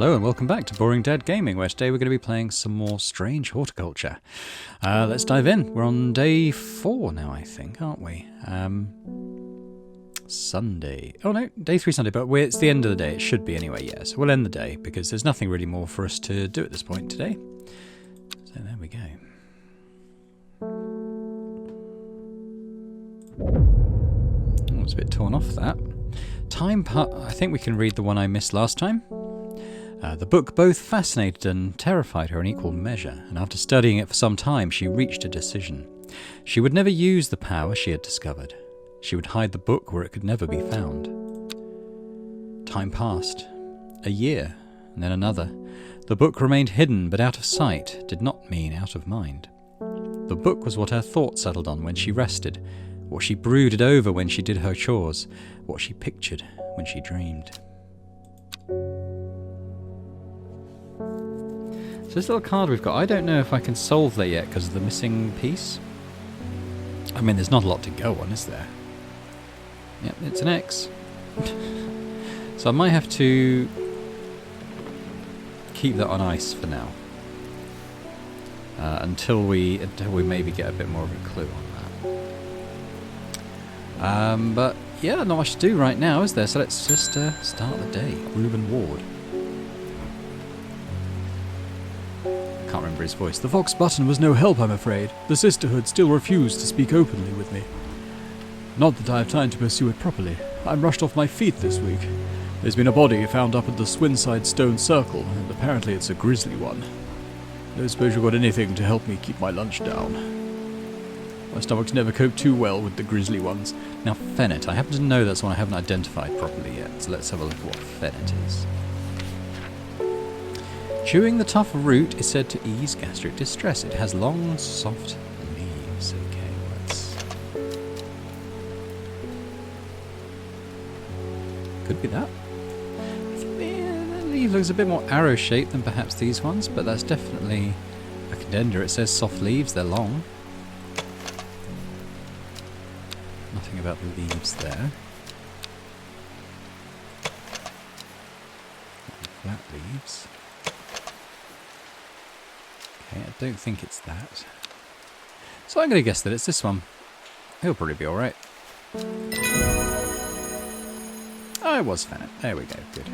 Hello and welcome back to Boring Dead Gaming, where today we're going to be playing some more Strange Horticulture. Let's dive in. We're on day 4 now, I think, aren't we? Sunday. Oh no, day 3 Sunday, but it's the end of the day. It should be anyway, yeah. So we'll end the day because there's nothing really more for us to do at this point today. So there we go. Oh, it's a bit torn off that. I think we can read the one I missed last time. The book both fascinated and terrified her in equal measure, and after studying it for some time, she reached a decision. She would never use the power she had discovered. She would hide the book where it could never be found. Time passed. A year, and then another. The book remained hidden, but out of sight did not mean out of mind. The book was what her thoughts settled on when she rested, what she brooded over when she did her chores, what she pictured when she dreamed. So this little card we've got, I don't know if I can solve that yet because of the missing piece. I mean, there's not a lot to go on, is there? Yep, it's an X. So I might have to keep that on ice for now. Until we maybe get a bit more of a clue on that. But yeah, not much to do right now, is there? So let's just start the day. Reuben Ward. Can't remember his voice. The Vox button was no help, I'm afraid. The Sisterhood still refused to speak openly with me. Not that I have time to pursue it properly. I'm rushed off my feet this week. There's been a body found up at the Swinside Stone Circle, and apparently it's a grisly one. Don't suppose you've got anything to help me keep my lunch down. My stomach's never coped too well with the grisly ones. Now, Fennet. I happen to know that's one I haven't identified properly yet, so let's have a look at what Fennet is. Chewing the tough root is said to ease gastric distress. It has long, soft leaves. Okay, let's... Could be that. The leaf looks a bit more arrow-shaped than perhaps these ones, but that's definitely a contender. It says soft leaves, they're long. Nothing about the leaves there. Flat leaves. I don't think it's that. So I'm going to guess that it's this one. He'll probably be alright. Oh, it was Fennet. There we go. Good.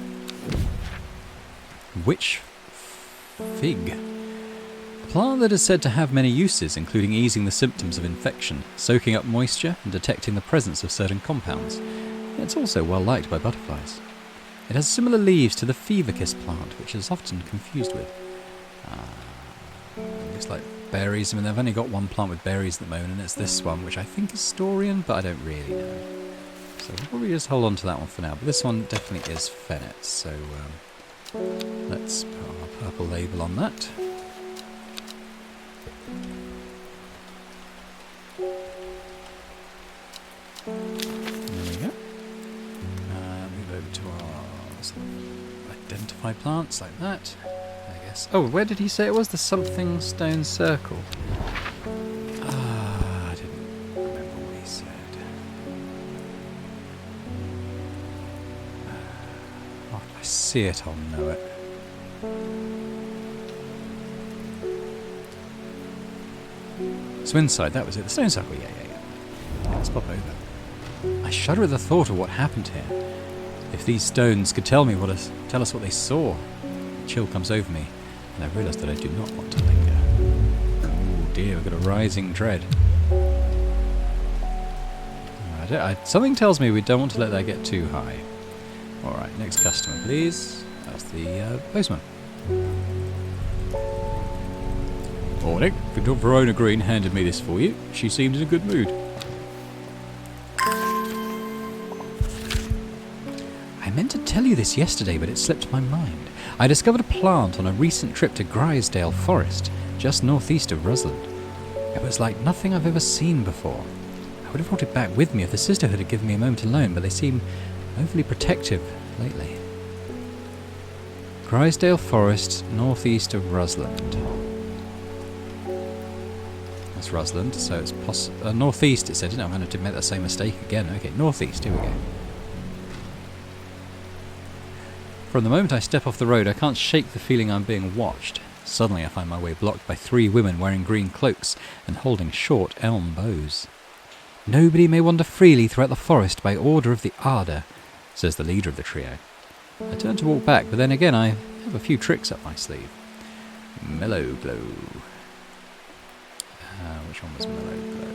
Witch fig. A plant that is said to have many uses, including easing the symptoms of infection, soaking up moisture, and detecting the presence of certain compounds. It's also well liked by butterflies. It has similar leaves to the feverkiss plant, which is often confused with. Looks like berries. I mean, they've only got one plant with berries at the moment, and it's this one, which I think is Storian, but I don't really know. So we'll probably just hold on to that one for now. But this one definitely is Fennet, so let's put our purple label on that. There we go. Move over to our identify plants like that. Oh, where did he say it was? The something stone circle. I didn't remember what he said. Oh, if I see it, I'll know it. Swinside, that was it. The stone circle, yeah. Let's pop over. I shudder at the thought of what happened here. If these stones could tell us what they saw. A chill comes over me. And I realise that I do not want to linger. Oh dear, we've got a rising dread. Something tells me we don't want to let that get too high. Alright, next customer please. That's the postman. Morning. Verona Green handed me this for you. She seemed in a good mood. I meant to tell you this yesterday, but it slipped my mind. I discovered a plant on a recent trip to Grisdale Forest, just northeast of Rusland. It was like nothing I've ever seen before. I would have brought it back with me if the Sisterhood had given me a moment alone, but they seem overly protective lately. Grisdale Forest, northeast of Rusland. That's Rusland, so it's northeast, it said. I'm going to make that same mistake again. Okay, northeast, here we go. From the moment I step off the road, I can't shake the feeling I'm being watched. Suddenly I find my way blocked by 3 women wearing green cloaks and holding short elm bows. "Nobody may wander freely throughout the forest by order of the Arder," says the leader of the trio. I turn to walk back, but then again I have a few tricks up my sleeve. Mellow Glow. Which one was Mellow Glow?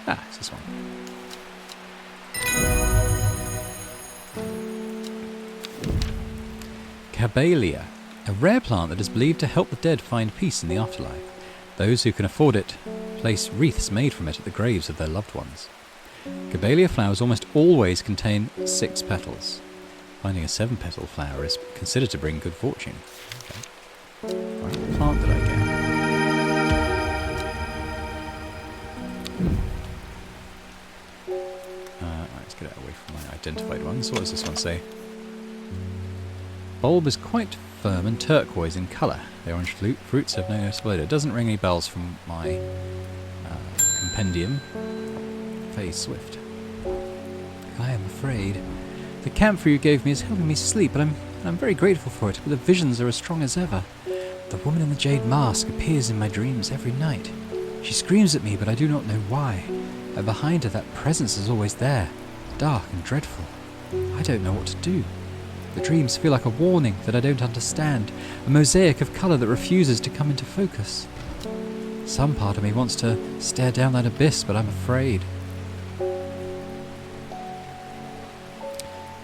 Ah, it's this one. Cabalia, a rare plant that is believed to help the dead find peace in the afterlife. Those who can afford it place wreaths made from it at the graves of their loved ones. Cabalia flowers almost always contain 6 petals. Finding a 7-petal flower is considered to bring good fortune. Okay. Right, what plant did I get? Let's get it away from my identified ones. What does this one say? Bulb is quite firm and turquoise in colour. The orange fruits have no noticeable odour. It doesn't ring any bells from my compendium. Very swift. I am afraid. The camphor you gave me is helping me sleep, and I'm very grateful for it, but the visions are as strong as ever. The woman in the jade mask appears in my dreams every night. She screams at me, but I do not know why. And behind her, that presence is always there, dark and dreadful. I don't know what to do. The dreams feel like a warning that I don't understand, a mosaic of colour that refuses to come into focus. Some part of me wants to stare down that abyss, but I'm afraid.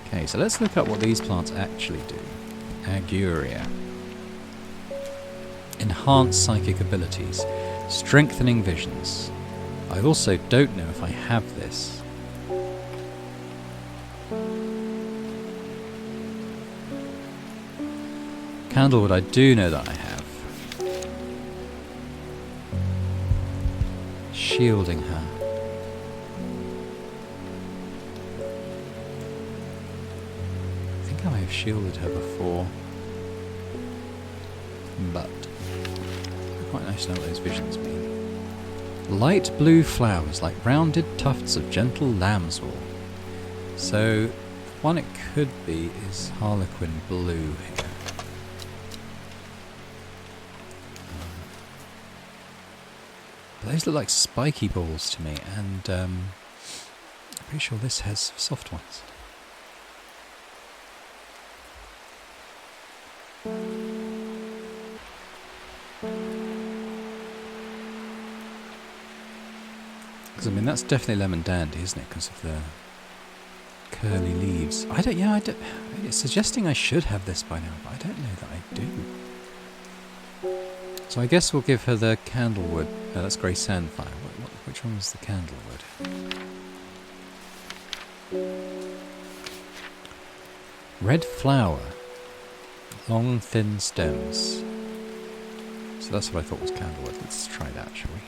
Okay, so let's look up what these plants actually do. Aguria. Enhance psychic abilities. Strengthening visions. I also don't know if I have this. Candlewood I do know that I have. Shielding her. I think I may have shielded her before. But it's quite nice to know what those visions mean. Light blue flowers like rounded tufts of gentle lambswool. So the one it could be is Harlequin blue here. Those look like spiky balls to me, and I'm pretty sure this has soft ones. Because I mean that's definitely lemon dandy, isn't it? Because of the curly leaves. I don't. It's suggesting I should have this by now, but I don't know that I do. So I guess we'll give her the candlewood. No, that's grey sandfire. Which one was the candlewood? Red flower. Long, thin stems. So that's what I thought was candlewood. Let's try that, shall we?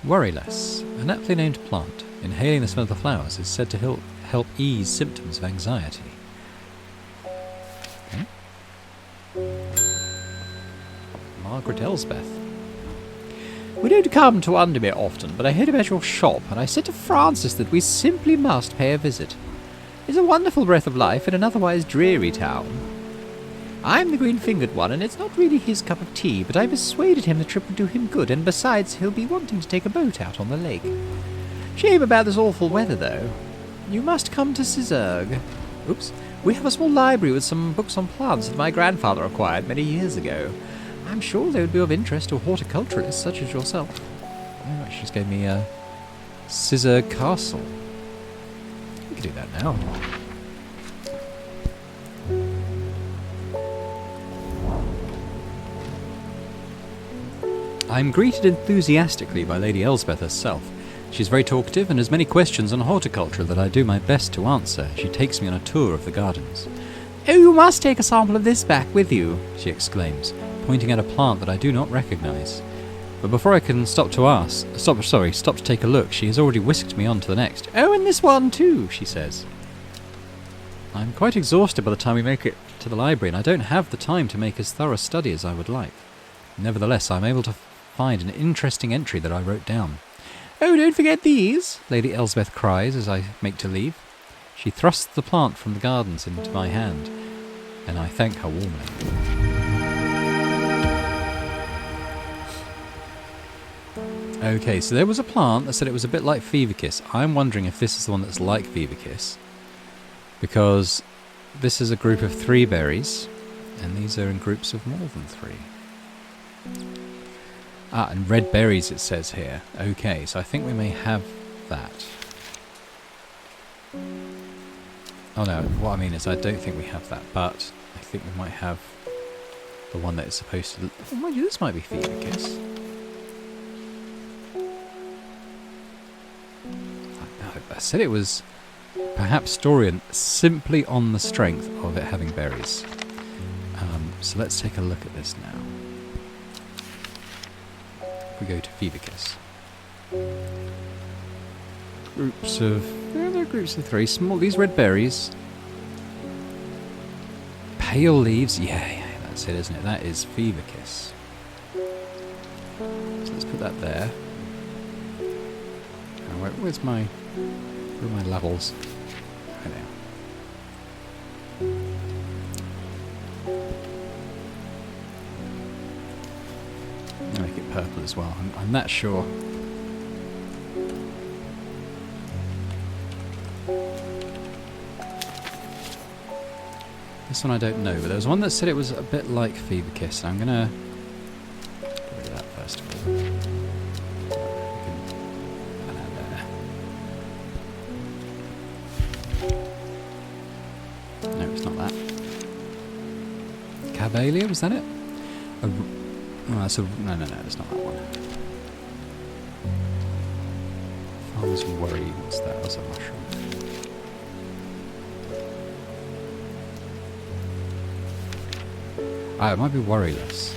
Worry less. An aptly named plant. Inhaling the smell of the flowers is said to help ease symptoms of anxiety. Margaret Elsbeth. We don't come to Undermere often, but I heard about your shop, and I said to Francis that we simply must pay a visit. It's a wonderful breath of life in an otherwise dreary town. I'm the green-fingered one, and it's not really his cup of tea, but I persuaded him the trip would do him good, and besides, he'll be wanting to take a boat out on the lake. Shame about this awful weather, though. You must come to Sizergh. Oops. We have a small library with some books on plants that my grandfather acquired many years ago. I'm sure they would be of interest to a horticulturalist such as yourself. Oh, she just gave me a Sizergh Castle. We could do that now. I'm greeted enthusiastically by Lady Elsbeth herself. She's very talkative and has many questions on horticulture that I do my best to answer. She takes me on a tour of the gardens. "Oh, you must take a sample of this back with you," she exclaims, pointing at a plant that I do not recognise. But before I can stop to take a look, she has already whisked me on to the next. "Oh, and this one too," she says. I'm quite exhausted by the time we make it to the library, and I don't have the time to make as thorough a study as I would like. Nevertheless, I'm able to find an interesting entry that I wrote down. Oh, don't forget these, Lady Elsbeth cries as I make to leave. She thrusts the plant from the gardens into my hand, and I thank her warmly. Okay, so there was a plant that said it was a bit like Feverkiss. I'm wondering if this is the one that's like Feverkiss, because this is a group of 3 berries, and these are in groups of more than 3. Ah, and red berries it says here. Okay, so I think we may have that. Oh no, what I mean is I don't think we have that, but I think we might have the one that is supposed to... Oh, mind you, this might be Feverkiss. I said it was perhaps Storian simply on the strength of it having berries. So let's take a look at this now. If we go to Feverkiss. Groups of... Yeah, they're groups of 3. Small, these red berries. Pale leaves. Yeah, that's it, isn't it? That is Feverkiss. So let's put that there. Oh, where's my... Where are my levels? Right now. I'll make it purple as well. I'm not sure. This one I don't know, but there was one that said it was a bit like Feverkiss. I'm gonna get rid of that first of all. No, it's not that. Cabalia, was that it? Oh, that's a... No, that's not that one. Farmer's Worry, what's that? That's a mushroom. Ah, it might be Worryless.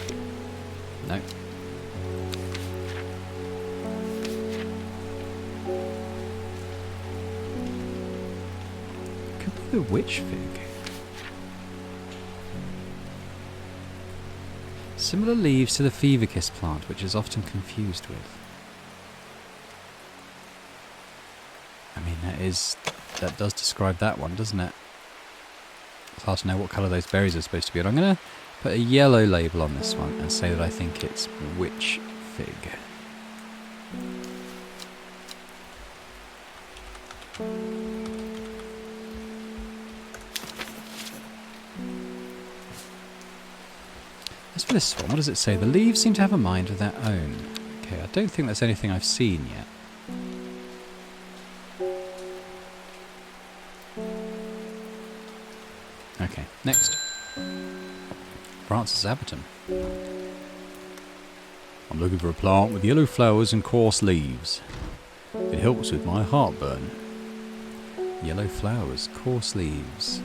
No. Could be the witch fig. Similar leaves to the Feverkiss plant, which is often confused with. I mean, that does describe that one, doesn't it? It's hard to know what colour those berries are supposed to be. And I'm going to put a yellow label on this one and say that I think it's witch fig. As for this one, what does it say? The leaves seem to have a mind of their own. Okay, I don't think that's anything I've seen yet. Okay, next. Francis Aberton. I'm looking for a plant with yellow flowers and coarse leaves. It helps with my heartburn. Yellow flowers, coarse leaves.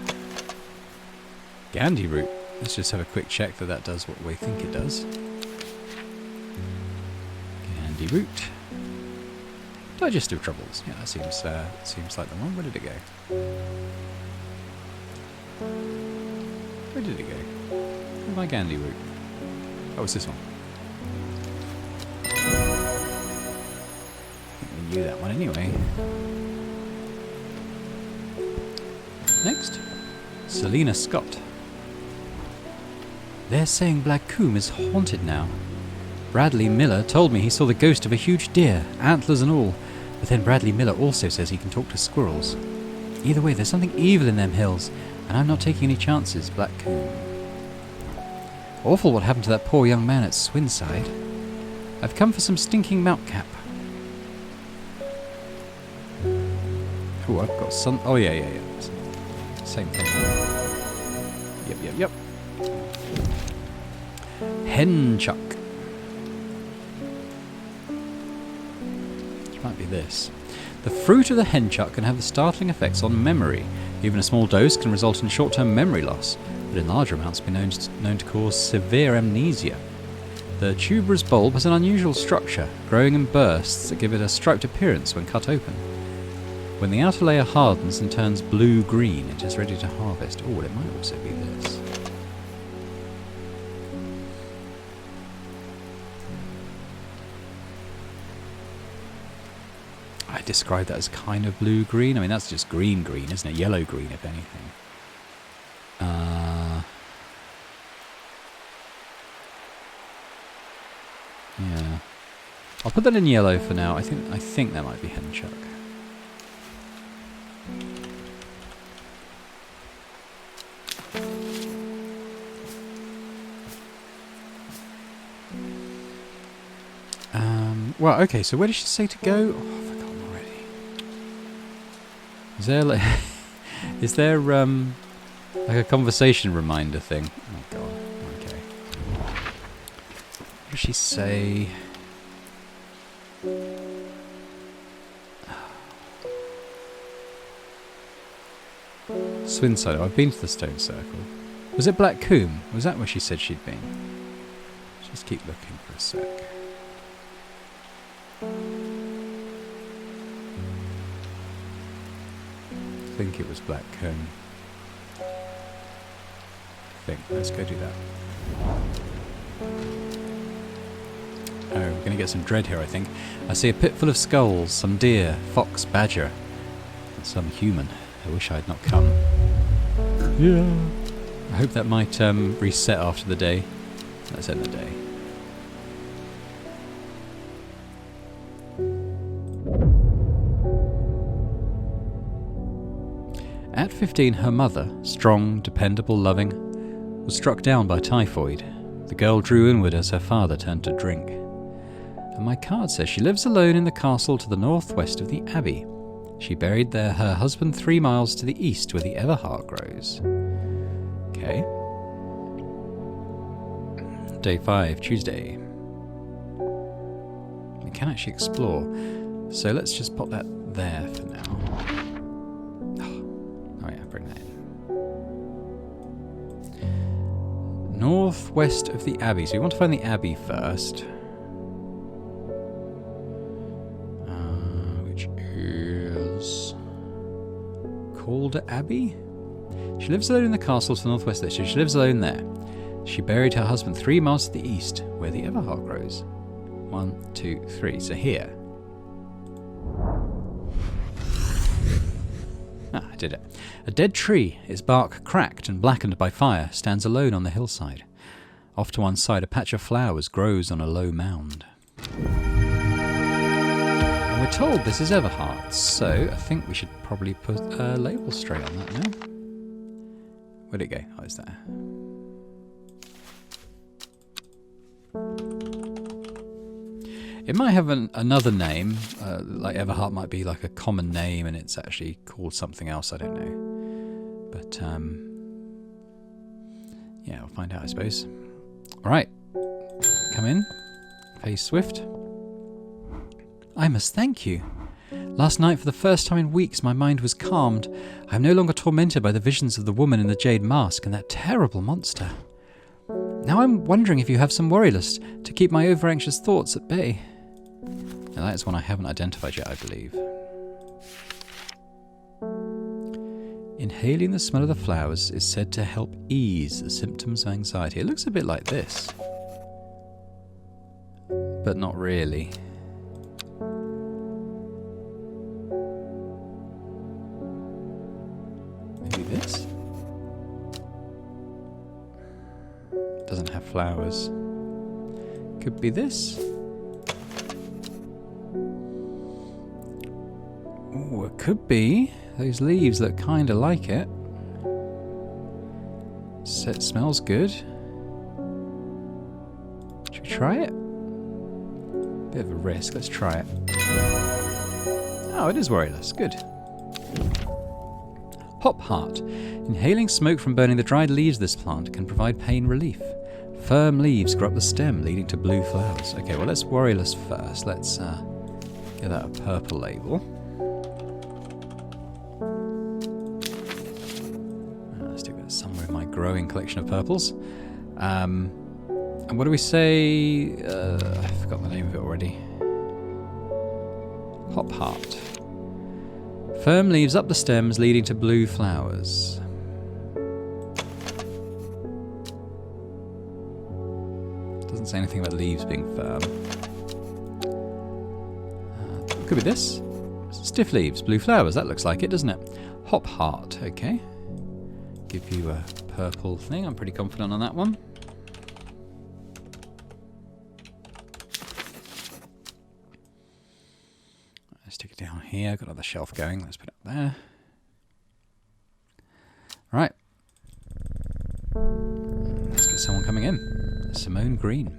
Gandhi root. Let's just have a quick check that that does what we think it does. Gandhi root. Digestive troubles. Yeah, that seems like the one. Where did it go? Where did it go? Where's my Gandhi root? Oh, it's this one. I think we knew that one anyway. Next, Selena Scott. They're saying Black Combe is haunted now. Bradley Miller told me he saw the ghost of a huge deer, antlers and all, but then Bradley Miller also says he can talk to squirrels. Either way, there's something evil in them hills, and I'm not taking any chances, Black Combe. Awful what happened to that poor young man at Swinside. I've come for some stinking mountcap. Oh, I've got some... Oh, yeah. Same thing. Yep. Henchuck. Which might be this. The fruit of the henchuck can have the startling effects on memory. Even a small dose can result in short-term memory loss, but in larger amounts be known to cause severe amnesia. The tuberous bulb has an unusual structure, growing in bursts that give it a striped appearance when cut open. When the outer layer hardens and turns blue-green, it is ready to harvest. Oh, it might also be this. describe that as kind of blue-green. I mean, that's just green-green, isn't it? Yellow-green, if anything. Yeah. I'll put that in yellow for now. I think that might be henchuck. Well, okay, so where did she say to go? Oh, I've forgotten already. Is there like like a conversation reminder thing? Oh god. Okay. What did she say? Swinside. Oh, I've been to the stone circle. Was it Black Combe? Was that where she said she'd been? Just keep looking for a sec. I think it was Black Combe. Let's go do that. Oh, we're going to get some dread here, I think. I see a pit full of skulls, some deer, fox, badger, and some human. I wish I had not come. Yeah. I hope that might reset after the day. Let's end the day. At 15, her mother, strong, dependable, loving, was struck down by typhoid. The girl drew inward as her father turned to drink. And my card says she lives alone in the castle to the northwest of the abbey. She buried there her husband 3 miles to the east where the everheart grows. Okay. Day 5, Tuesday. We can actually explore. So let's just pop that there for now. Oh yeah, bring that in. Northwest of the abbey. So we want to find the abbey first. Which is Calder Abbey? She lives alone in the castle to the northwest there. So she lives alone there. She buried her husband 3 miles to the east, where the everheart grows. 1, 2, 3. So here. I did it. A dead tree, its bark cracked and blackened by fire, stands alone on the hillside. Off to one side, a patch of flowers grows on a low mound. And we're told this is everheart, so I think we should probably put a label straight on that now. Where'd it go? Oh, it's there. It might have another name, like everheart might be like a common name and it's actually called something else, I don't know. But, yeah, we'll find out, I suppose. Alright, come in, face Swift. I must thank you. Last night, for the first time in weeks, my mind was calmed. I am no longer tormented by the visions of the woman in the jade mask and that terrible monster. Now I'm wondering if you have some worry list to keep my over-anxious thoughts at bay. Now that is one I haven't identified yet, I believe. Inhaling the smell of the flowers is said to help ease the symptoms of anxiety. It looks a bit like this. But not really. Maybe this? Doesn't have flowers. Could be this. Oh, it could be. Those leaves look kind of like it. So it smells good. Should we try it? Bit of a risk. Let's try it. Oh, it is worryless. Good. Hop Heart. Inhaling smoke from burning the dried leaves of this plant can provide pain relief. Firm leaves grow up the stem, leading to blue flowers. Okay, well, let's worryless first. Let's give that a purple label. Let's do that somewhere in my growing collection of purples. And what do we say? I forgot the name of it already. Hop Heart. Firm leaves up the stems, leading to blue flowers. Doesn't say anything about leaves being firm. Could be this. Stiff leaves, blue flowers. That looks like it, doesn't it? Hop heart. Okay. Give you a purple thing. I'm pretty confident on that one. Let's stick it down here. Got another shelf going. Let's put it up there. Right. Let's get someone coming in. Simone Green.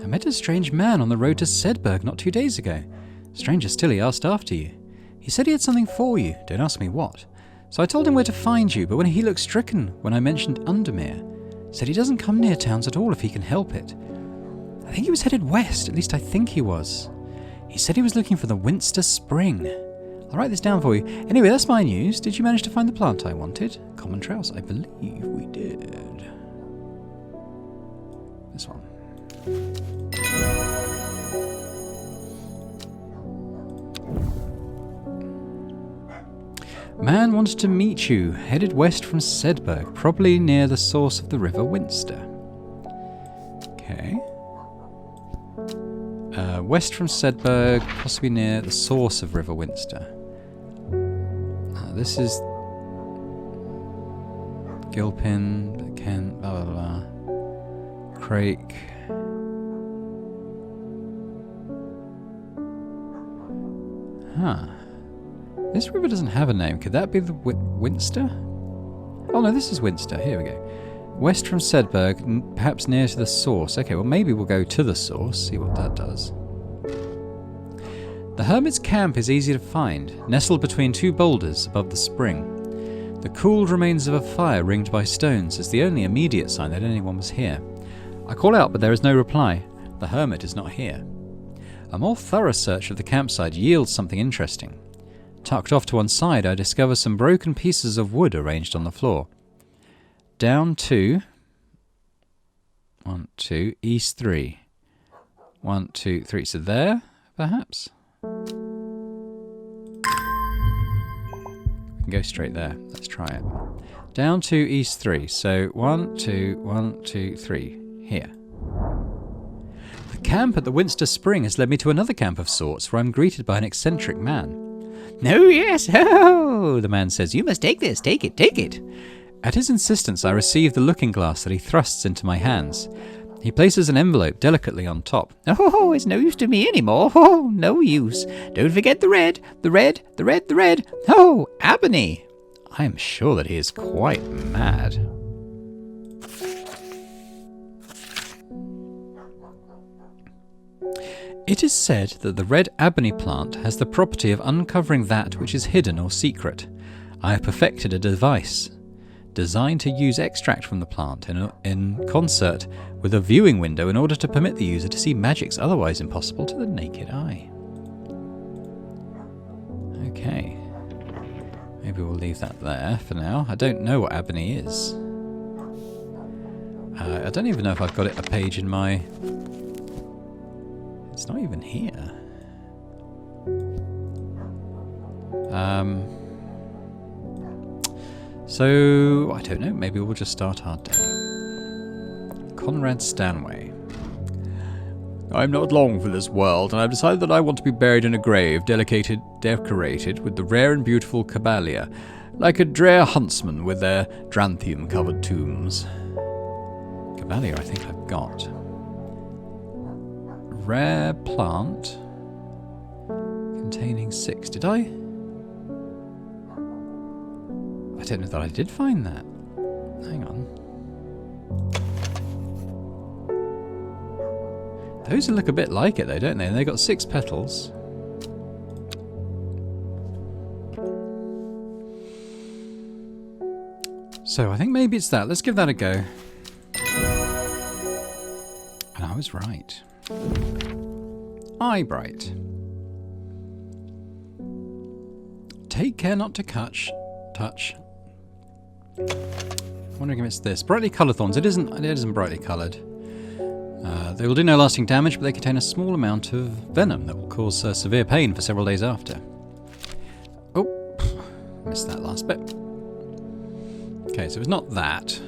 I met a strange man on the road to Sedberg not 2 days ago. Stranger still, he asked after you. He said he had something for you. Don't ask me what. So I told him where to find you, but when he looked stricken when I mentioned Undermere, said he doesn't come near towns at all if he can help it. I think he was headed west, at least I think he was. He said he was looking for the Winster Spring. I'll write this down for you. Anyway, that's my news. Did you manage to find the plant I wanted? Common Trouse, I believe we did. This one. Man wanted to meet you, headed west from Sedberg, probably near the source of the River Winster. Okay. West from Sedberg, possibly near the source of River Winster. This is Gilpin, Kent, blah blah blah. Crake. Huh. This river doesn't have a name. Could that be the Winster? Oh no, this is Winster. Here we go. West from Sedberg, perhaps near to the source. Okay, well maybe we'll go to the source, see what that does. The hermit's camp is easy to find, nestled between two boulders above the spring. The cooled remains of a fire ringed by stones is the only immediate sign that anyone was here. I call out, but there is no reply. The hermit is not here. A more thorough search of the campsite yields something interesting. Tucked off to one side, I discover some broken pieces of wood arranged on the floor. Down 2. 1, 2, east 3. 1, 2, 3. So there, perhaps? We can go straight there. Let's try it. Down 2, east 3. So 1, 2, 1, 2, 3. Here. The camp at the Winster Spring has led me to another camp of sorts, where I'm greeted by an eccentric man. "No, yes, oh," the man says. "You must take this. Take it, take it." At his insistence, I receive the looking glass that he thrusts into my hands. He places an envelope delicately on top. "Oh, it's no use to me anymore. Oh, no use. Don't forget the red, the red, the red, the red. Oh, ebony." I am sure that he is quite mad. It is said that the red ebony plant has the property of uncovering that which is hidden or secret. I have perfected a device designed to use extract from the plant in concert with a viewing window in order to permit the user to see magics otherwise impossible to the naked eye. Okay. Maybe we'll leave that there for now. I don't know what ebony is. I don't even know if I've got a page in my... It's not even here. So, I don't know, maybe we'll just start our day. Conrad Stanway. I'm not long for this world, and I've decided that I want to be buried in a grave decorated with the rare and beautiful Caballia, like a drear huntsman with their dranthium-covered tombs. Caballia I think I've got. Rare plant containing 6. Did I? I don't know that I did find that. Hang on. Those look a bit like it though, don't they? And they've got 6 petals. So I think maybe it's that. Let's give that a go. And I was right. Eyebright. Take care not to touch. Wondering if it's this. Brightly coloured thorns. It isn't brightly coloured. They will do no lasting damage, but they contain a small amount of venom that will cause severe pain for several days after. Oh, missed that last bit. Okay, so it's not that.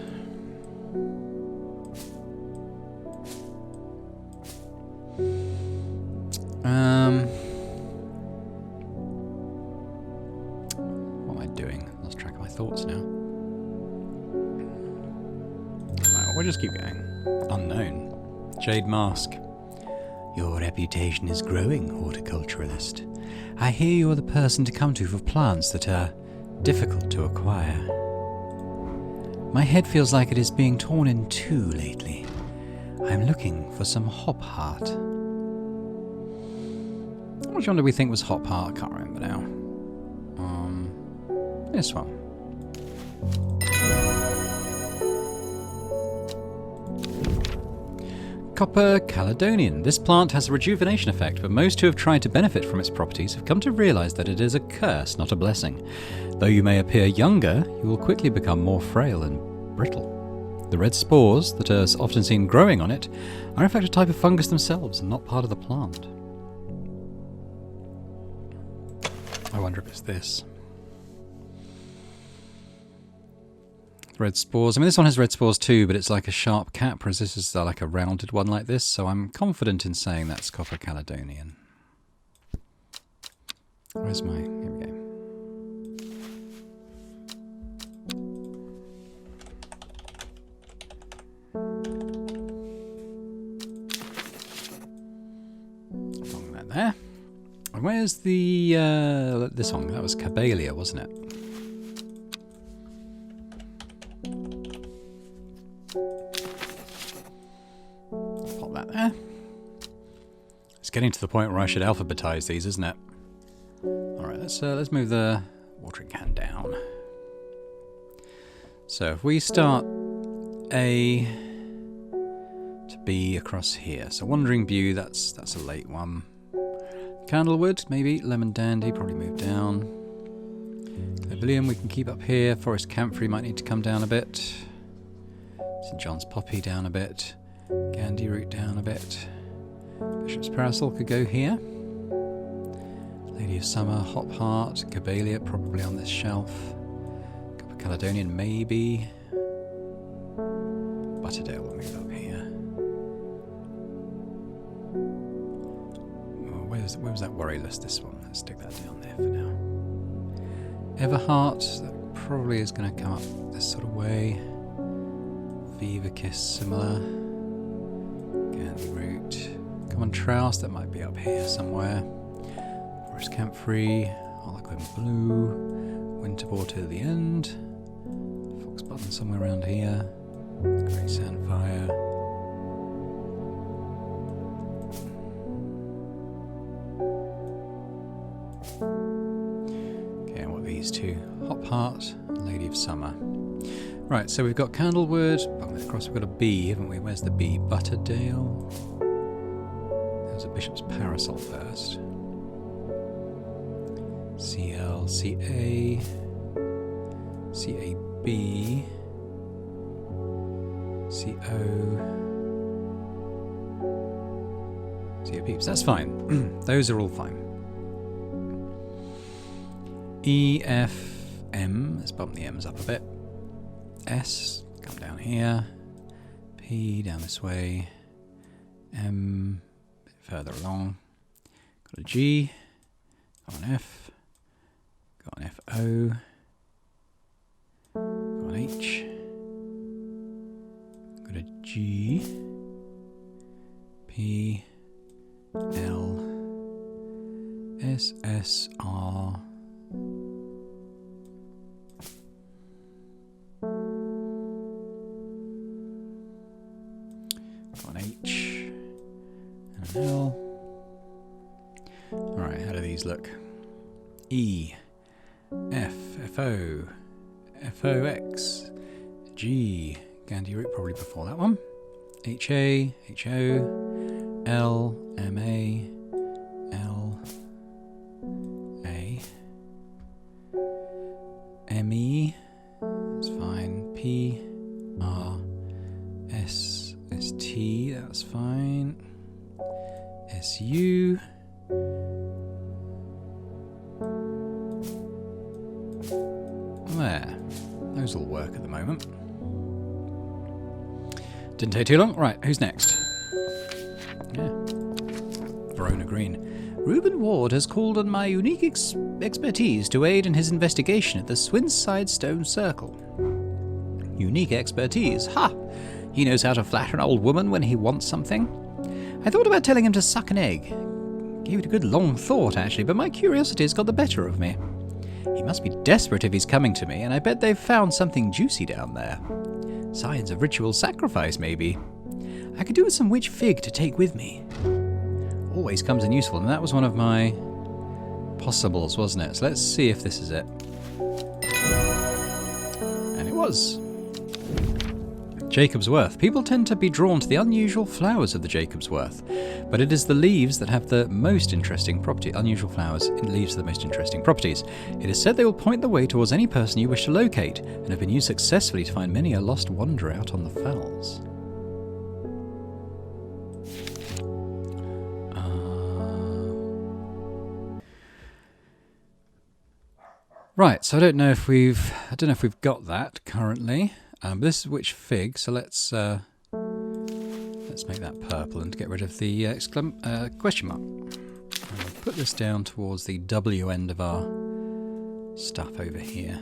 We'll just keep going. Unknown. Jade mask. Your reputation is growing, horticulturalist. I hear you're the person to come to for plants that are difficult to acquire. My head feels like it is being torn in two lately. I'm looking for some hop heart. Which one do we think was hop heart? I can't remember now. This one. Copper Caledonian. This plant has a rejuvenation effect, but most who have tried to benefit from its properties have come to realise that it is a curse, not a blessing. Though you may appear younger, you will quickly become more frail and brittle. The red spores that are often seen growing on it are in fact a type of fungus themselves and not part of the plant. I wonder if it's this. Red spores. I mean, this one has red spores too, but it's like a sharp cap, whereas this is like a rounded one like this, so I'm confident in saying that's Copper Caledonian. Where's my... Here we go. Along that there. And where's the... this one? That was Cabalia, wasn't it? It's getting to the point where I should alphabetize these, isn't it? Alright, let's move the watering can down. So if we start A to B across here. So Wandering View, that's a late one. Candlewood, maybe. Lemon Dandy, probably move down. Clevilium we can keep up here. Forest Camphor might need to come down a bit. St. John's Poppy down a bit. Gandhi Root down a bit. Bishop's Parasol could go here. Lady of Summer, Hop Heart, Cabalia probably on this shelf. Copper Caledonian maybe. Butterdale will move up here. Oh, where was that worry list? This one. Let's stick that down there for now. Everheart, that probably is going to come up this sort of way. Fever Kiss similar. Gandhi Root. Common Trouse, that might be up here somewhere. Forest Camphor, Harlequin Blue, Winterboar to the end. Fox Button somewhere around here. Great Sandfire. Okay, and what are these two? Hop Heart and Lady of Summer. Right, so we've got Candlewood. Across we've got a B, haven't we? Where's the B? Butterdale. There's a Bishop's Parasol first. CL, CA, CAB, CO, CO peeps. That's fine. Those are all fine. E, F, M. Let's bump the M's up a bit. S, come down here. P, down this way. M, a bit further along. Got a G. Got an F. Got an FO. Got an H. Got a G. P. L. S. S. R. Got an H. And an L. Alright, how do these look? E. F, FO, FOX, G, Gandhi Root probably before that one, HA, HO, L, MA, L, A, ME, that's fine, P, R, S, ST, that's fine, SU, there. Those will work at the moment. Didn't take too long. Right, who's next? Yeah. Verona Green. Reuben Ward has called on my unique expertise to aid in his investigation at the Swinside Stone Circle. Unique expertise? Ha! He knows how to flatter an old woman when he wants something. I thought about telling him to suck an egg. Gave it a good long thought, actually, but my curiosity's got the better of me. He must be desperate if he's coming to me, and I bet they've found something juicy down there. Signs of ritual sacrifice, maybe. I could do with some witch fig to take with me. Always comes in useful, and that was one of my possibles, wasn't it? So let's see if this is it. And it was. Jacob's Worth. People tend to be drawn to the unusual flowers of the Jacob's Worth, but it is the leaves that have the most interesting property. Unusual flowers, leaves are the most interesting properties. It is said they will point the way towards any person you wish to locate, and have been used successfully to find many a lost wanderer out on the fells. Right, so I don't know if we've got that currently. But this is witch fig, so let's make that purple and get rid of the question mark. And we'll put this down towards the W end of our stuff over here.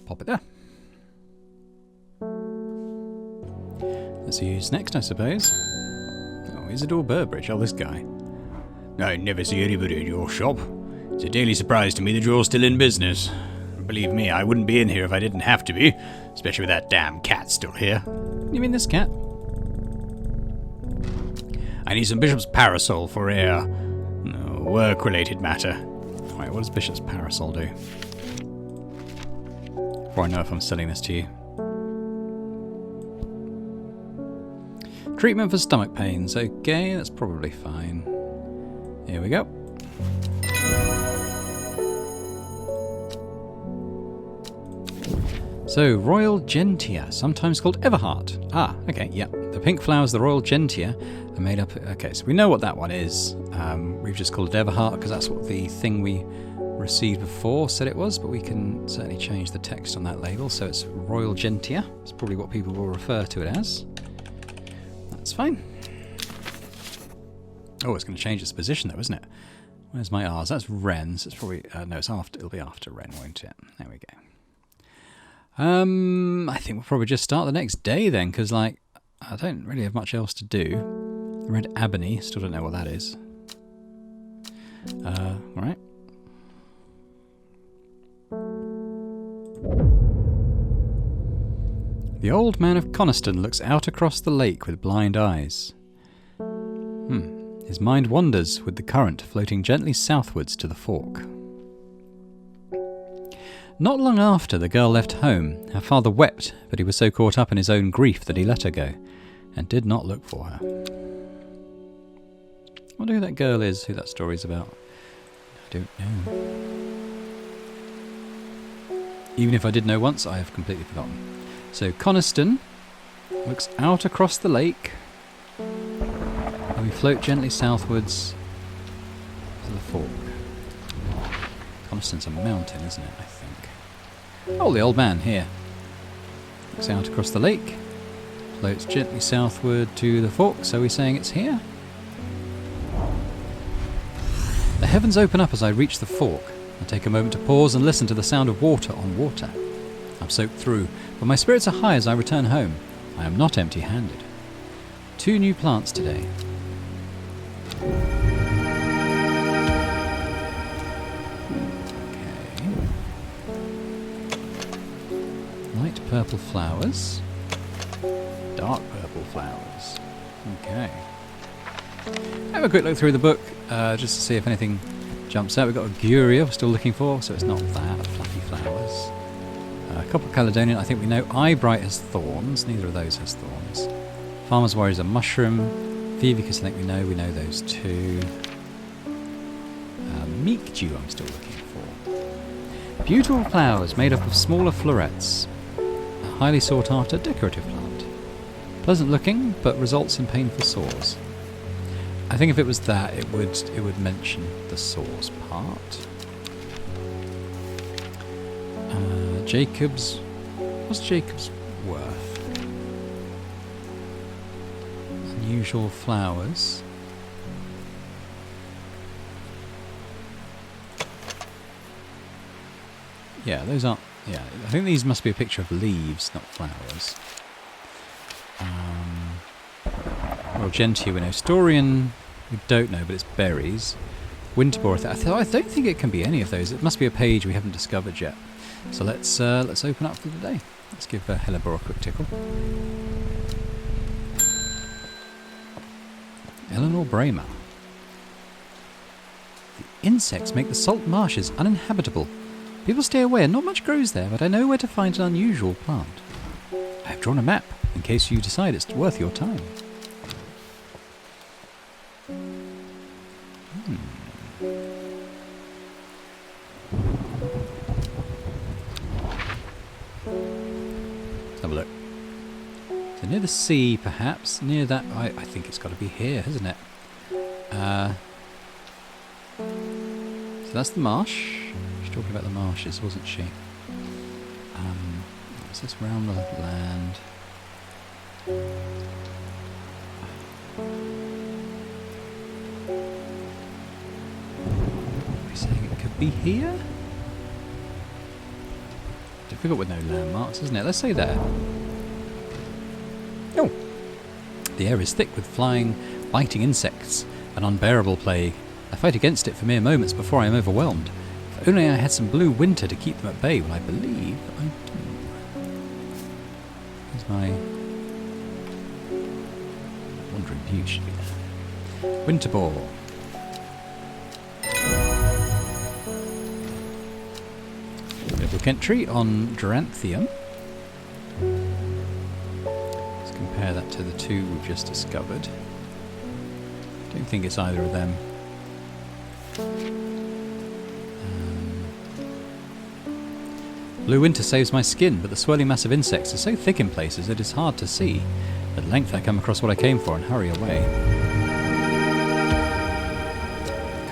Pop it there. Let's see who's next, I suppose. Oh, Isidore Burbridge. Oh, this guy. I never see anybody at your shop. It's a daily surprise to me that you're still in business. Believe me, I wouldn't be in here if I didn't have to be, especially with that damn cat still here. You mean this cat? I need some Bishop's parasol for a work-related matter. Alright, what does Bishop's parasol do? Before I know if I'm selling this to you. Treatment for stomach pains. Okay, that's probably fine. Here we go. So, Royal Gentian, sometimes called Everhart. Ah, okay, yeah. The pink flowers, the Royal Gentian, are made up... Okay, so we know what that one is. We've just called it Everhart because that's what the thing we received before said it was, but we can certainly change the text on that label. So it's Royal Gentian. It's probably what people will refer to it as. That's fine. Oh, it's going to change its position though, isn't it? Where's my R's? That's Wren. So it's probably... no, it's after. It'll be after Wren, won't it? There we go. I think we'll probably just start the next day then, because, like, I don't really have much else to do. Red Ebony, still don't know what that is. Alright. The old man of Coniston looks out across the lake with blind eyes. His mind wanders with the current floating gently southwards to the fork. Not long after the girl left home, her father wept, but he was so caught up in his own grief that he let her go, and did not look for her. I wonder who that girl is, who that story's about. I don't know. Even if I did know once, I have completely forgotten. So Coniston looks out across the lake, and we float gently southwards to the fork. Coniston's a mountain, isn't it, I think. Oh, the old man, here. Looks out across the lake, floats gently southward to the fork, so we're saying it's here? The heavens open up as I reach the fork. I take a moment to pause and listen to the sound of water on water. I'm soaked through, but my spirits are high as I return home. I am not empty-handed. 2 new plants today. Light purple flowers. Dark purple flowers. Okay. Have a quick look through the book, just to see if anything jumps out. We've got a Guria we're still looking for, so it's not that. Fluffy flowers. Copper Caledonian, I think we know. Eyebright has thorns. Neither of those has thorns. Farmer's Worry is a mushroom. Vivicus, I think we know. We know those 2. Meek Dew I'm still looking for. Beautiful flowers made up of smaller florets. A highly sought after decorative plant. Pleasant looking, but results in painful sores. I think if it was that, it would mention the sores part. Jacob's... What's Jacob's Worth? Unusual flowers. Yeah, those aren't... Yeah, I think these must be a picture of leaves, not flowers. Well, Gentian we know. Storian we don't know, but it's berries. Winterboar, I don't think it can be any of those. It must be a page we haven't discovered yet. So let's open up for the day. Let's give Hellebore a quick tickle. Eleanor Bramer. The insects make the salt marshes uninhabitable. People stay away and not much grows there, but I know where to find an unusual plant. I have drawn a map in case you decide it's worth your time. Let's have a look. So near the sea, perhaps. Near that, I think it's got to be here, hasn't it? So that's the marsh. She's talking about the marshes, wasn't she? Is this round the land? Are we saying it could be here? Difficult with no landmarks, isn't it? Let's say there. Oh! The air is thick with flying, biting insects, an unbearable plague. I fight against it for mere moments before I am overwhelmed. If only I had some blue winter to keep them at bay, well, I believe I do. Here's my wandering view should be there. Winterboar. Little entry on Duranthium. Let's compare that to the two we've just discovered. Don't think it's either of them. Blue winter saves my skin, but the swirling mass of insects is so thick in places it is hard to see. At length I come across what I came for and hurry away.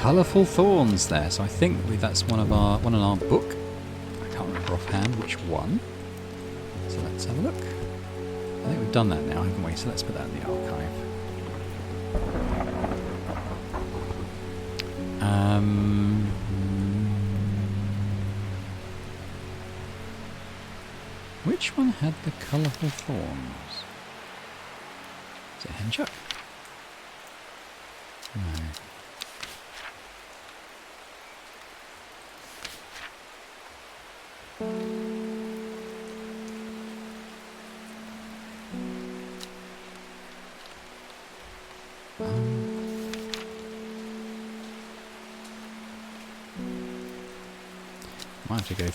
Colourful thorns there, so I think that's one in our book. I can't remember offhand which one. So let's have a look. I think we've done that now, haven't we? So let's put that in the archive. Which one had the colourful thorns? Is it Henchuck? No. Might have to go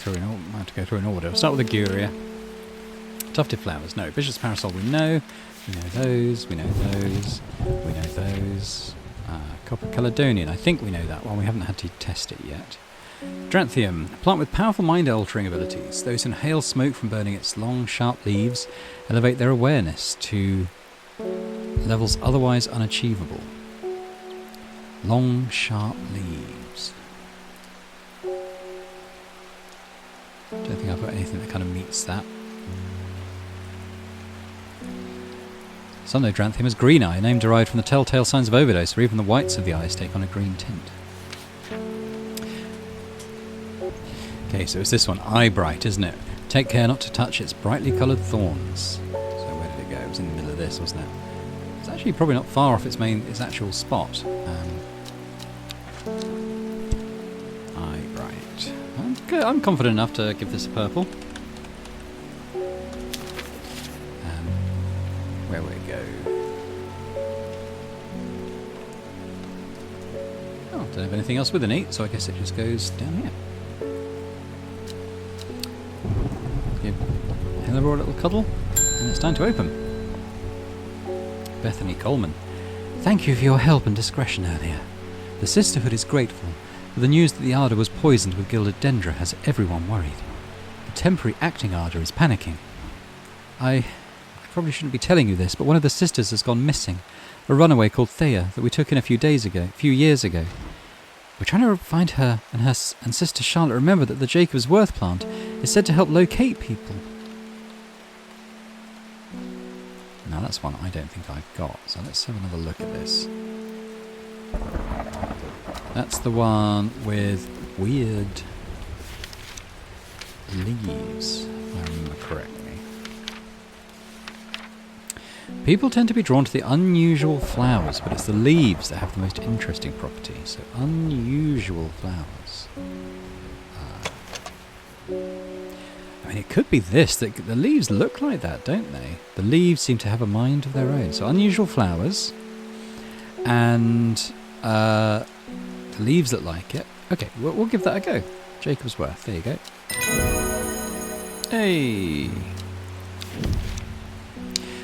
through in order. We'll start with the Guria. Tufted flowers, no. Bishop's parasol, we know. We know those, we know those, we know those. Copper Caledonian, I think we know that one. We haven't had to test it yet. Dranthium, a plant with powerful mind-altering abilities. Those who inhale smoke from burning its long, sharp leaves elevate their awareness to levels otherwise unachievable. Long, sharp leaves. Don't think I've got anything that kind of meets that. Some know Dranthium as Green Eye, a name derived from the telltale signs of overdose, where even the whites of the eyes take on a green tint. Okay, so it's this one, Eyebright, isn't it? Take care not to touch its brightly coloured thorns. So where did it go? It was in the middle of this, wasn't it? It's actually probably not far off its actual spot. Eyebright. I'm confident enough to give this a purple. Where will it go? Oh, don't have anything else with an 8, so I guess it just goes down here. Give Hellebore a little cuddle, and it's time to open. Bethany Coleman. Thank you for your help and discretion earlier. The Sisterhood is grateful, but the news that the Ardour was poisoned with gilded dendra has everyone worried. The temporary acting Ardour is panicking. I probably shouldn't be telling you this, but one of the sisters has gone missing. A runaway called Thea that we took in a few years ago. We're trying to find her, and Sister Charlotte remember that the Jacob's Worth plant is said to help locate people. Now that's one I don't think I've got, so let's have another look at this. That's the one with weird leaves, if I remember correctly. People tend to be drawn to the unusual flowers, but it's the leaves that have the most interesting property. So unusual flowers. I mean, it could be this. The leaves look like that, don't they? The leaves seem to have a mind of their own. So unusual flowers. And the leaves look like it. Okay, we'll give that a go. Jacob's Worth. There you go. Hey!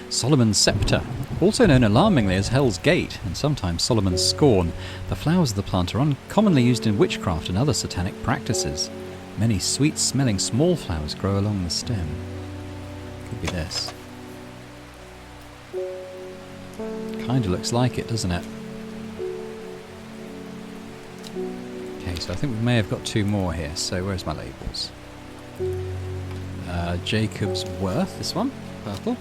Solomon's Sceptre, also known alarmingly as Hell's Gate and sometimes Solomon's Scorn. The flowers of the plant are uncommonly used in witchcraft and other satanic practices. Many sweet-smelling small flowers grow along the stem. Could be this. Kinda looks like it, doesn't it? Okay, so I think we may have got two more here. So where's my labels? Jacob's Worth, this one, purple.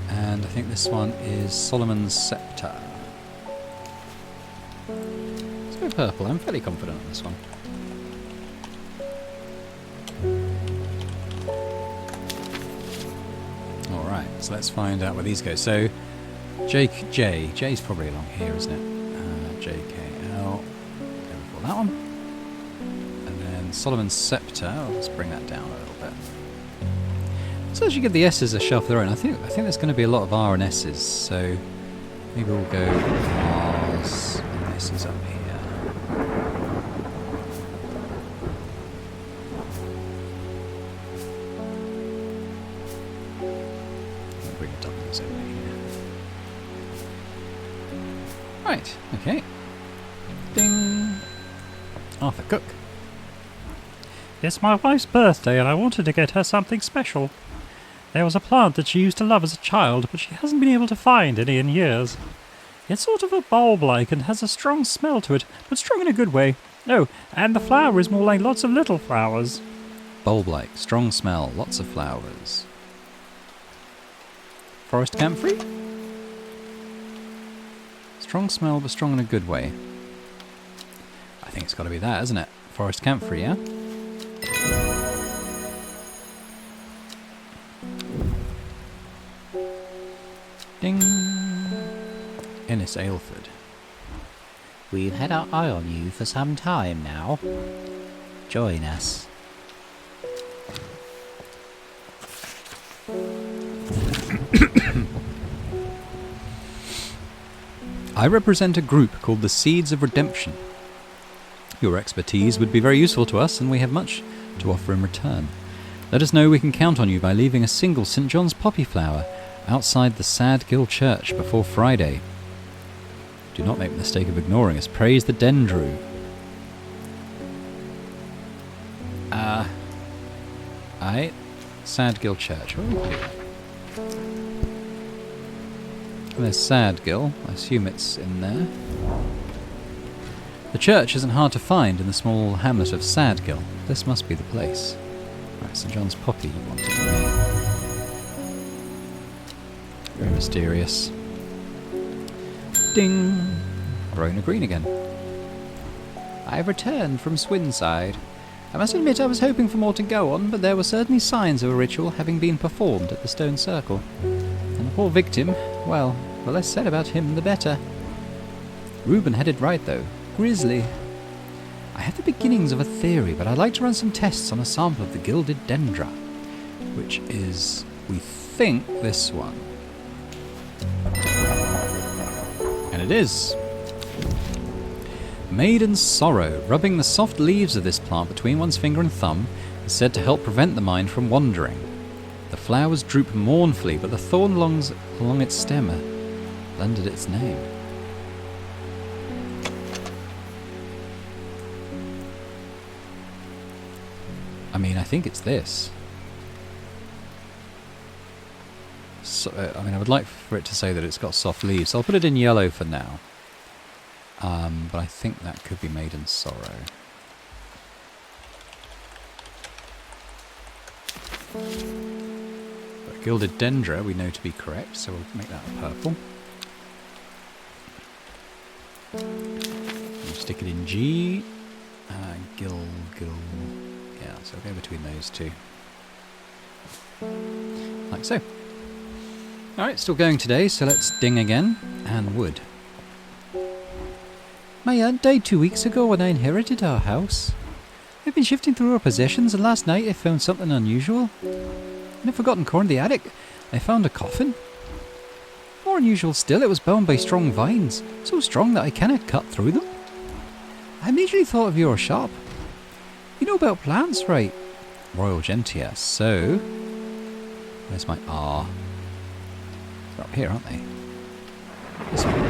And I think this one is Solomon's Sceptre. Let's go purple. I'm fairly confident on this one. Alright, so let's find out where these go. So, J's probably along here, isn't it? JKL. There we go, that one. And then Solomon's Sceptre. Let's bring that down a little bit. So as you give the S's a shelf of their own, I think there's going to be a lot of R and S's, so maybe we'll go R's and S's up here. I'll bring the W's over here. Right, okay. Ding! Arthur Cook. It's my wife's birthday and I wanted to get her something special. There was a plant that she used to love as a child, but she hasn't been able to find any in years. It's sort of a bulb-like and has a strong smell to it, but strong in a good way. Oh, and the flower is more like lots of little flowers. Bulb-like, strong smell, lots of flowers. Forest camphor? Strong smell, but strong in a good way. I think it's got to be that, isn't it? Forest camphor, yeah? Ding! Ennis Aylford. We've had our eye on you for some time now. Join us. I represent a group called the Seeds of Redemption. Your expertise would be very useful to us, and we have much to offer in return. Let us know we can count on you by leaving a single St. John's poppy flower outside the Sadgill Church before Friday. Do not make the mistake of ignoring us. Praise the Dendrew. Aight. Sadgill Church. What are we doing? There's Sadgill. I assume it's in there. The church isn't hard to find in the small hamlet of Sadgill. This must be the place. Right, St. John's poppy you wanted. Very mysterious. Ding! Rona Green again. I've returned from Swinside. I must admit I was hoping for more to go on, but there were certainly signs of a ritual having been performed at the stone circle. And the poor victim, well, the less said about him the better. Reuben had it right though. Grisly. I have the beginnings of a theory, but I'd like to run some tests on a sample of the gilded dendra, which is, we think, this one. And it is. Maiden Sorrow. Rubbing the soft leaves of this plant between one's finger and thumb is said to help prevent the mind from wandering. The flowers droop mournfully, but the thorn along its stem lended its name. I mean, I think it's this. So, I would like for it to say that it's got soft leaves. So I'll put it in yellow for now. But I think that could be Maiden Sorrow. But Gilded Dendra we know to be correct, so we'll make that a purple. We'll stick it in G. Gil. Yeah, so I'll go between those two. Like so. Alright, still going today, so let's ding again. And wood. My aunt died 2 weeks ago when I inherited our house. I've been shifting through our possessions, and last night I found something unusual. In a forgotten corner of the attic, I found a coffin. More unusual still, it was bound by strong vines, so strong that I cannot cut through them. I immediately thought of your shop. You know about plants, right? Royal Gentias, so... Where's my R? They're up here, aren't they? This one.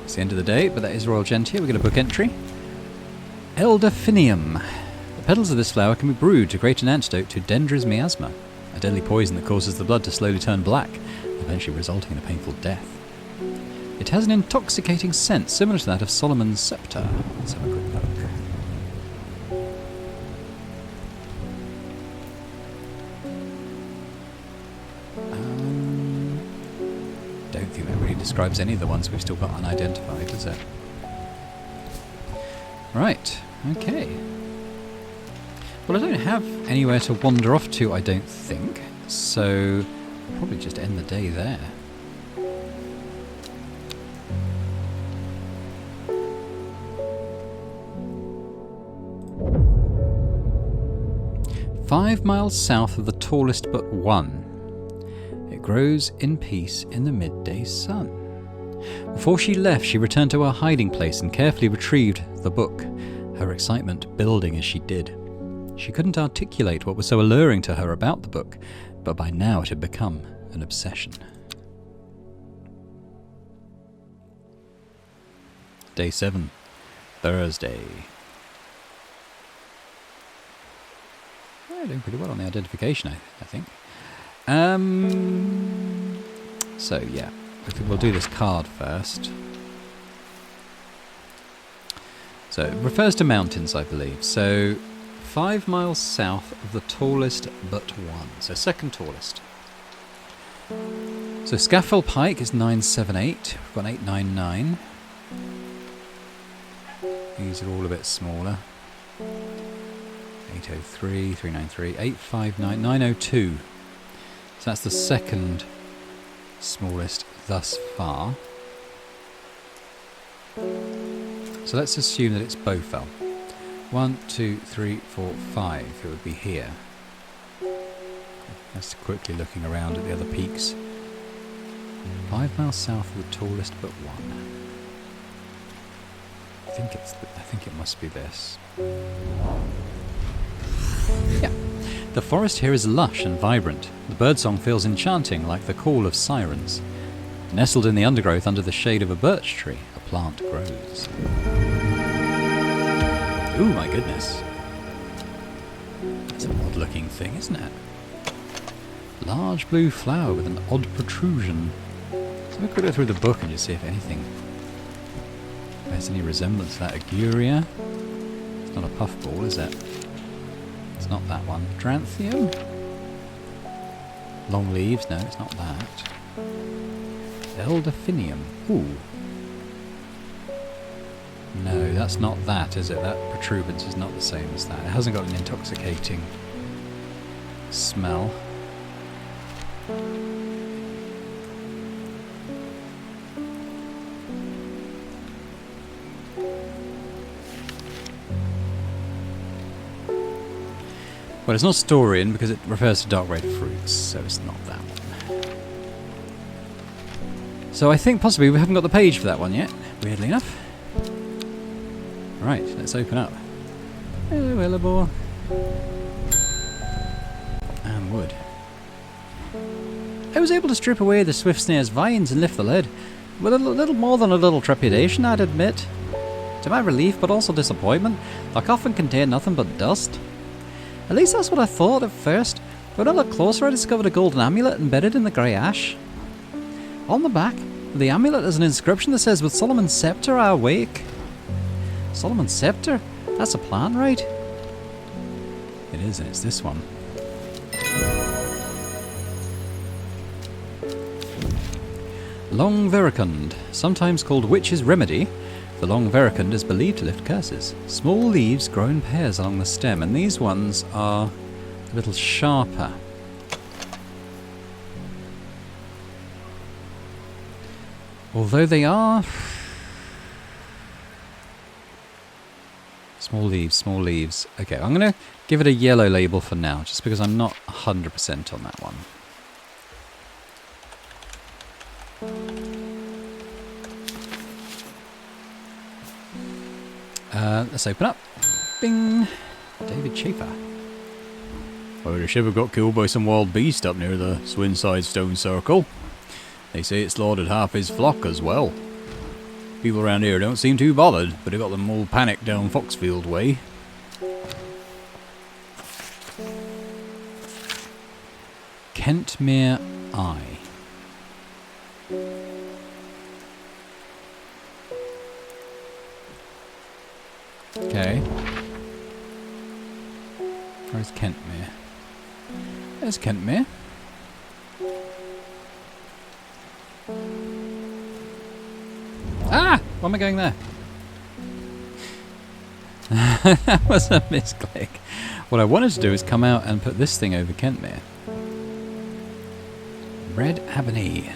It's the end of the day, but that is Royal Gentia. We get a book entry. Elderfinium. The petals of this flower can be brewed to create an antidote to Dendra's miasma, a deadly poison that causes the blood to slowly turn black, eventually resulting in a painful death. It has an intoxicating scent similar to that of Solomon's scepter. Let's have a quick look. Don't think that really describes any of the ones we've still got unidentified, does it? Right, okay. Well, I don't have anywhere to wander off to, I don't think, so I'll probably just end the day there. "5 miles south of the tallest but one. It grows in peace in the midday sun." Before she left, she returned to her hiding place and carefully retrieved the book, her excitement building as she did. She couldn't articulate what was so alluring to her about the book, but by now it had become an obsession. Day 7, Thursday. Doing pretty well on the identification, I think. So yeah, I think we'll do this card first. So it refers to mountains, I believe. So 5 miles south of the tallest but one. So second tallest. So Scafell Pike is 978. We've got 899. These are all a bit smaller. 803, 393, 859, 902. So that's the second smallest thus far. So let's assume that it's Bowfell. 1, 2, 3, 4, 5. It would be here. Just quickly looking around at the other peaks. 5 miles south of the tallest but one. I think it must be this. Yeah. The forest here is lush and vibrant. The birdsong feels enchanting, like the call of sirens. Nestled in the undergrowth under the shade of a birch tree, a plant grows. Ooh, my goodness. That's an odd-looking thing, isn't it? Large blue flower with an odd protrusion. Let's have a quick look through the book and just see if anything bears any resemblance to that. Aguria. It's not a puffball, is it? It's not that one. Dranthium? Long leaves? No, it's not that. Elderfinium. Ooh. No, that's not that, is it? That protuberance is not the same as that. It hasn't got an intoxicating smell. Well, it's not Storian because it refers to dark red fruits, so it's not that one. So I think possibly we haven't got the page for that one yet, weirdly enough. Right, let's open up. Hello, Hellebore. And wood. I was able to strip away the swift snare's vines and lift the lid. With a little more than a little trepidation, I'd admit. To my relief, but also disappointment, the coffin contained nothing but dust. At least that's what I thought at first, but when I looked closer I discovered a golden amulet embedded in the grey ash. On the back of the amulet is an inscription that says, "With Solomon's scepter I awake." Solomon's scepter? That's a plant, right? It is, and it's this one. Long vericund, sometimes called witch's remedy. The long vericund is believed to lift curses. Small leaves grow in pairs along the stem, and these ones are a little sharper. Although they are... Small leaves, small leaves. Okay, I'm going to give it a yellow label for now, just because I'm not 100% on that one. Let's open up. Bing! David Schaefer. Oh, the ship got killed by some wild beast up near the Swinside Stone Circle. They say it slaughtered half his flock as well. People around here don't seem too bothered, but it got them all panicked down Foxfield way. Kentmere Eye. Okay. Where's Kentmere? There's Kentmere. Ah! Why am I going there? That was a misclick. What I wanted to do is come out and put this thing over Kentmere. Red Ebony.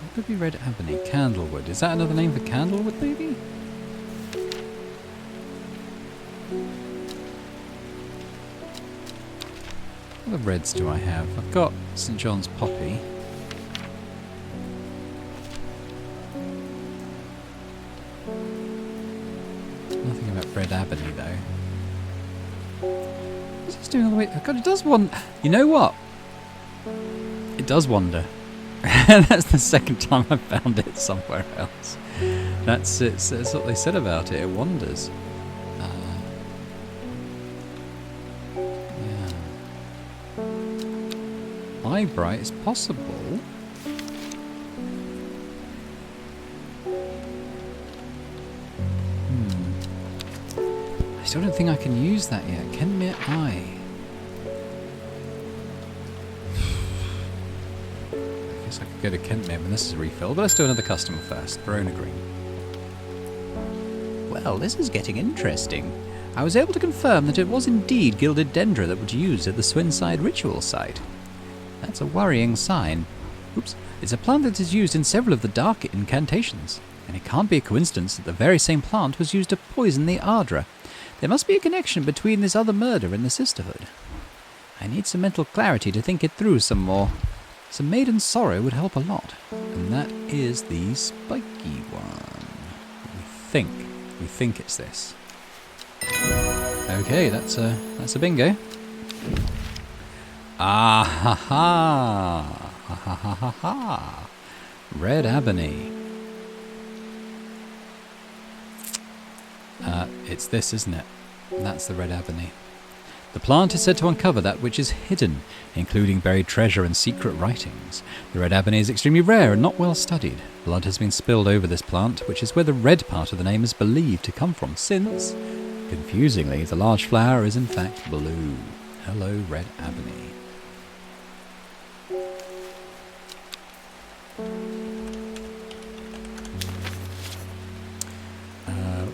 What could be Red Ebony? Candlewood. Is that another name for candlewood, maybe? What other reds do I have? I've got St. John's Poppy. Nothing about Red Ebony, though. What's this doing all the way? Oh God, it does wander. You know what? It does wander. That's the second time I've found it somewhere else. That's what they said about it. It wanders. Yeah. Eyebright is possible. I still don't think I can use that yet. Kentmere Eye. I guess I could go to Kentmere when this is refilled, but let's do another customer first. Verona Green. Well, this is getting interesting. I was able to confirm that it was indeed gilded dendra that was used at the Swinside ritual site. That's a worrying sign. Oops. It's a plant that is used in several of the dark incantations, and it can't be a coincidence that the very same plant was used to poison the Ardra. There must be a connection between this other murder and the Sisterhood. I need some mental clarity to think it through some more. Some maiden sorrow would help a lot. And that is the spiky one. We think it's this. Okay, that's a bingo. Ah ha ha! Ha ha ha ha ha! Red Ebony. It's this, isn't it? That's the Red Ebony. The plant is said to uncover that which is hidden, including buried treasure and secret writings. The Red Ebony is extremely rare and not well studied. Blood has been spilled over this plant, which is where the red part of the name is believed to come from, since, confusingly, the large flower is in fact blue. Hello, Red Ebony.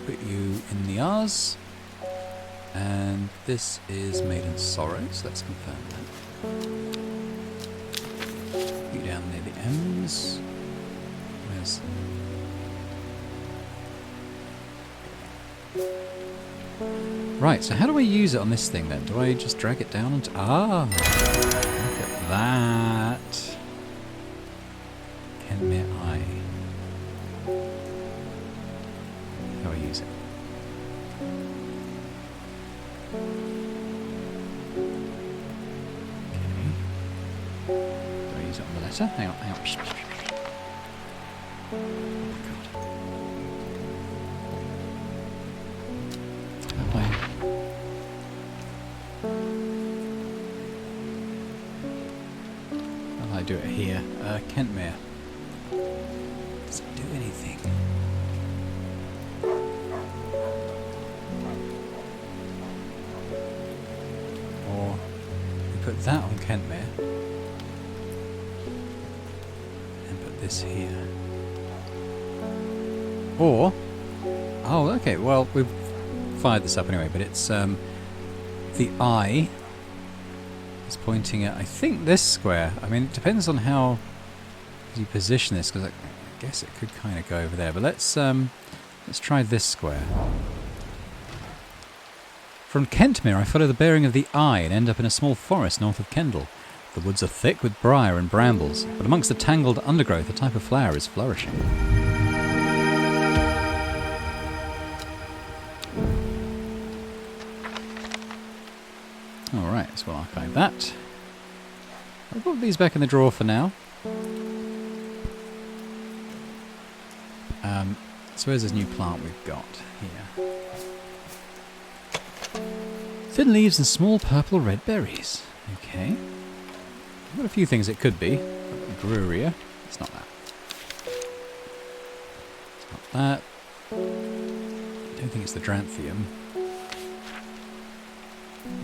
Put you in the R's, and this is Maiden Sorrow, so let's confirm that. You down near the M's. Where's... Right, so how do I use it on this thing then? Do I just drag it down and... Ah! Look at that! Kentmere Eye. How do I use it? Okay. Do I use it on the letter? Hang on, hang on. Oh my god. How do I... How do I do it here? Kentmere. Does it do anything? Or we put that on Kentmere. And put this here. Or... Oh, okay, well, we've fired this up anyway, but it's... the eye is pointing at, I think, this square. I mean, it depends on how you position this, because I guess it could kind of go over there. But let's try this square. From Kentmere, I follow the bearing of the eye and end up in a small forest north of Kendal. The woods are thick with briar and brambles, but amongst the tangled undergrowth, a type of flower is flourishing. Alright, so we'll archive that. I'll put these back in the drawer for now. So where's this new plant we've got here? Thin leaves and small purple red berries. Okay. I've got a few things it could be. Gruria. It's not that. It's not that. I don't think it's the Dranthium.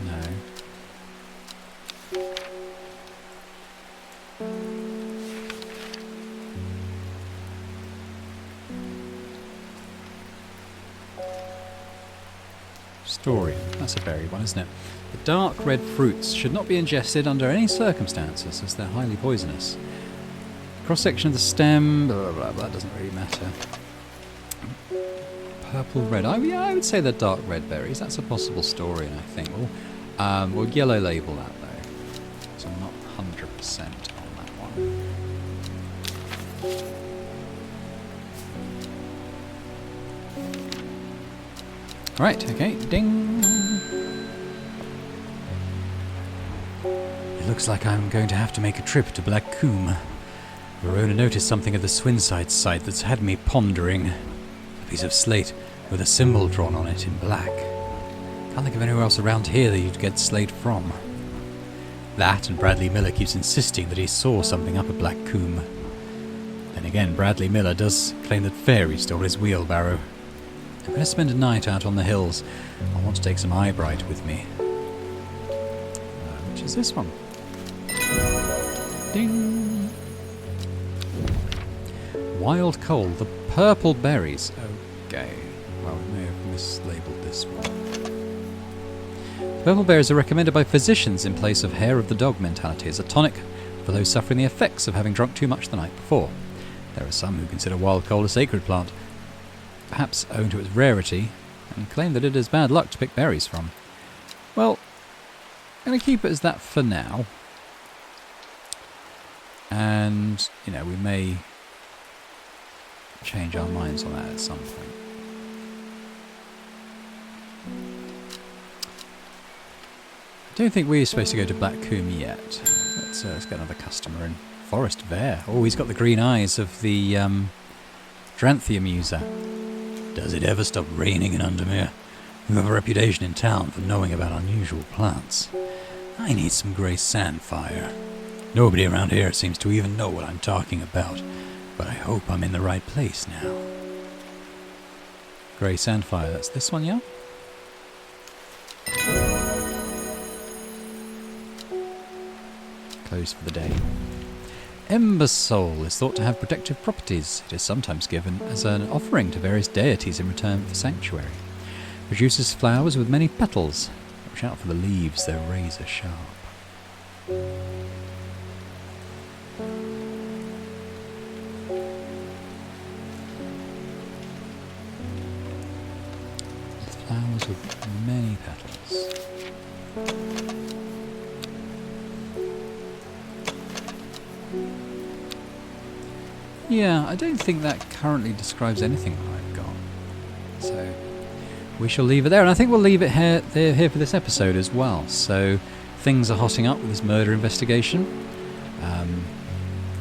No. Story. That's a berry one, isn't it? The dark red fruits should not be ingested under any circumstances, as they're highly poisonous. Cross-section of the stem, blah, blah, blah, blah, that doesn't really matter. Purple red. Oh, yeah, I would say they're dark red berries. That's a possible story, I think. We'll yellow label that, though. So I'm not 100% on that one. Right, okay, ding. It looks like I'm going to have to make a trip to Black Coombe. Verona noticed something at the Swinside site that's had me pondering. A piece of slate with a symbol drawn on it in black. Can't think of anywhere else around here that you'd get slate from. That, and Bradley Miller keeps insisting that he saw something up at Black Coombe. Then again, Bradley Miller does claim that fairies stole his wheelbarrow. I'm going to spend a night out on the hills. I want to take some eyebright with me. Which is this one? Ding! Wild coal, the purple berries. Okay, well, we may have mislabeled this one. Purple berries are recommended by physicians in place of hair of the dog mentality as a tonic for those suffering the effects of having drunk too much the night before. There are some who consider wild coal a sacred plant, perhaps owing to its rarity, and claim that it is bad luck to pick berries from. Well, I'm going to keep it as that for now. And, we may change our minds on that at some point. I don't think we're supposed to go to Black Coombe yet. Let's get another customer in. Forest Vare. Oh, he's got the green eyes of the Dranthium user. Does it ever stop raining in Undermere? We have a reputation in town for knowing about unusual plants. I need some grey sandfire. Nobody around here seems to even know what I'm talking about, but I hope I'm in the right place now. Grey sandfire, that's this one, yeah? Closed for the day. Ember Soul is thought to have protective properties. It is sometimes given as an offering to various deities in return for sanctuary. Produces flowers with many petals. Watch out for the leaves, they're razor sharp. Flowers with many petals. Yeah, I don't think that currently describes anything that I've got. So we shall leave it there, and I think we'll leave it here for this episode as well. So things are hotting up with this murder investigation.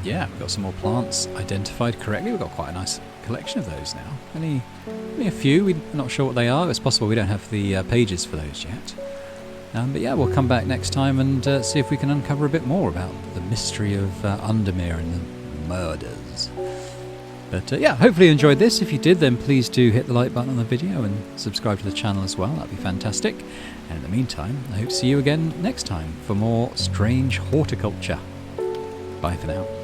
Yeah, we've got some more plants identified correctly. We've got quite a nice collection of those now. Only a few. We're not sure what they are. It's possible we don't have the pages for those yet. But yeah, we'll come back next time and see if we can uncover a bit more about the mystery of Undermere and the murders. But yeah, hopefully you enjoyed this. If you did, then please do hit the like button on the video and subscribe to the channel as well. That'd be fantastic. And in the meantime, I hope to see you again next time for more Strange Horticulture. Bye for now.